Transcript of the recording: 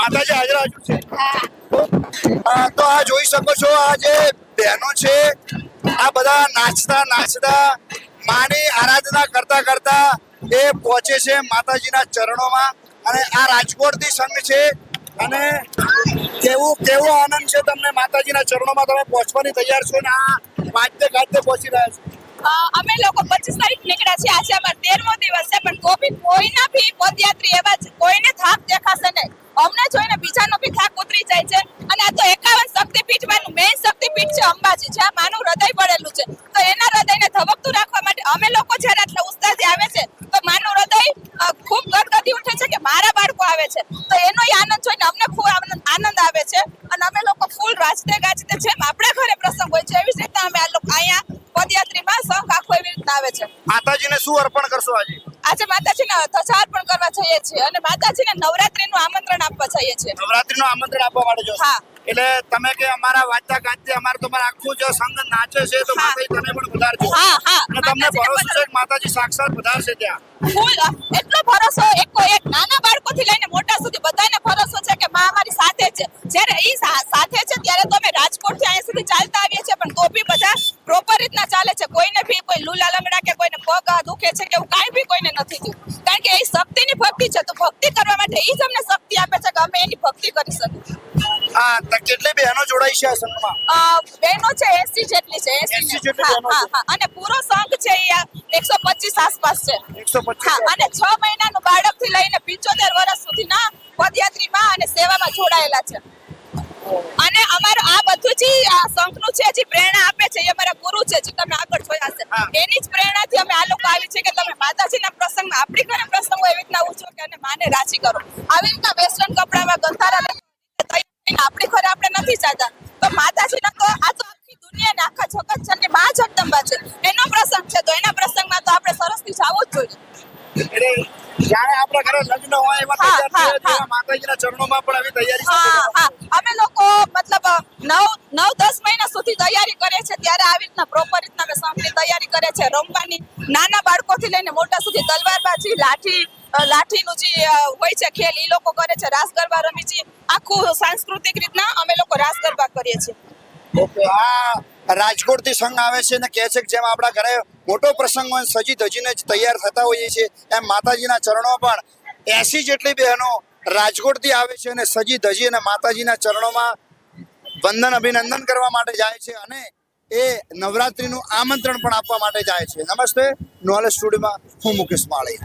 માતાજી હાજર હાજર છે. હા તો આ જોઈ શકો છો, આ જે બહેનો છે આ બધા નાચતા નાચતા માની આરાધના કરતા કરતા એ પહોંચે છે માતાજીના ચરણોમાં. અને આ રાજકોટથી સંઘ છે. અને કેવો આનંદ છે તમને માતાજીના ચરણોમાં, તમે પહોંચવાની તૈયાર છો ને આ વાજતે ગાજતે પહોંચી રહ્યા છો. અમે લોકો 25 તારીખ નીકળ્યા છીએ. આજે અમારો 13મો દિવસ છે, પણ તો બી કોઈના બી પદયાત્રી એવા કોઈને થાક દેખાશે નહીં. અમને જોઈને બીજાનો બી થાક ઉતરી જાય છે. અને આ તો 51 શક્તિપીઠમાંનું મેઇન શક્તિપીઠ છે અંબાજી, જ્યાં માનું હૃદય પડેલું છે. તો એના હૃદયને ધબકતું રાખવા માટે અમે લોકો જ્યારે આટલા ઉત્સાહથી આવે છે તો માનું હૃદય ખૂબ ગદગદી ઉઠે છે કે મારા બાળકો આવે છે. તો એનો આનંદ જોઈને અમને ખૂબ આનંદ આવે છે. અને અમે લોકો ફૂલ રાજતે ગાજતે જેમ આપણા ઘરે પ્રસંગ હોય છે એવી જ રીતે અમે આ લોકો અહીંયા પદયાત્રીમાં સંઘ આખો એવી રીતના આવે છે. માતાજીને શું અર્પણ કરશો આજે? આજે માતાજીને ધ્વજા અર્પણ કરવા જઈએ છીએ અને માતાજીને નવરાત્રીનું આમંત્રણ આપવા જઈએ છીએ. નવરાત્રીનું આમંત્રણ આપવા માટે જો. હા. એટલે તમે કે અમારા વાજતા ગાજતે અમારે તો આખું જે સંઘ નાચે છે તો માતાજી તને પણ વધારજો. હા હા. અને તમને ભરોસો છે કે માતાજી સાક્ષાત વધારશે ત્યાં? ફૂલ એટલો ભરોસો એક નાના બાળકોથી લઈને મોટા સુધી બધાને ભરોસો છે કે માં અમારી સાથે છે. જ્યારે ઈ સાથે છે ત્યારે તો અમે રાજકોટથી અહીંયા સુધી ચાલતા આવીએ છીએ, પણ તો બી બધા પ્રોપર રીતના ચાલે છે. કોઈને બી કોઈ લૂલા લંગડા કે કોઈને પગ દુખે છે કે એવું કાંઈ બી કોઈને નથી થયું. કારણ કે એ શક્તિની ભક્તિ છે, તો ભક્તિ કરવા માટે ઈ જ અમને શક્તિ આપે છે કે અમે એની ભક્તિ કરી શકીએ. હા, તો કેટલી બહેનો જોડાઈ છે આ સંઘમાં? બહેનો છે 80 જેટલી છે. 80 જેટલી બહેનો છે. હા. અને પૂરો સંઘ છે એ 125 આસપાસ છે. 125. હા, અને 6 મહિનાનું બાળકથી લઈને 75 વર્ષ સુધીના પદયાત્રીમાં અને સેવામાં જોડાયેલા છે. અને અમારું આ બધું જે આ સંઘનું છે, જે પ્રેરણા આપે છે એ અમારા ગુરુ છે, જે તમે આગળ જોયા હશે. એની જ પ્રેરણાથી અમે આ લોકો આવી છે કે તમે માતાજીના પ્રસંગમાં આપણી ઘરે પ્રસંગ હોય એવી રીતના ઉજવો કે અને માને રાજી કરો. આવી રીતના વેસ્ટર્ન કપડામાં ગંધારા આપણી ઘરે આપણે નથી ચાહતા. તો માતાજીના તો આ તો આખી દુનિયાને આખા જગત છે માં જગદંબા છે, એનો પ્રસંગ છે. તો એના પ્રસંગમાં તો આપણે સરસથી જવું જ જોઈએ. એટલે જ્યારે આપણા ઘરે લગ્ન હોય એવા તૈયાર માતાજીના ચરણોમાં પણ આવી તૈયારી હા. અમે લોકો મતલબ 9-10 મહિના સુધી તૈયારી કરે છે. ત્યારે આવી રીતના પ્રોપર રીતના અમે સંઘની તૈયારી કરે છે. રમવાની નાના બાળકોથી લઈને મોટા સુધી તલવારબાજી, લાઠીનું જે હોય છે ખેલ ઈ લોકો કરે છે. રાસ ગરબા રમી છે. આખું સાંસ્કૃતિક રીતના અમે લોકો રાસ ગરબા કરીએ છીએ. ઓકે. આ રાજકોટથી સંઘ આવે છે ને કહે છે કે જેમ આપણા ઘરે મોટો પ્રસંગ હોય સજી ધજીને જ તૈયાર થતા હોઈએ છીએ, એમ માતાજીના ચરણો પણ 80 જેટલી બહેનો રાજકોટથી આવે છે અને સજી ધજી અને માતાજીના ચરણોમાં વંદન અભિનંદન કરવા માટે જાય છે અને એ નવરાત્રીનું આમંત્રણ પણ આપવા માટે જાય છે. નમસ્તે, નોલેજ સ્ટુડિયોમાં હું મુકેશ માળી.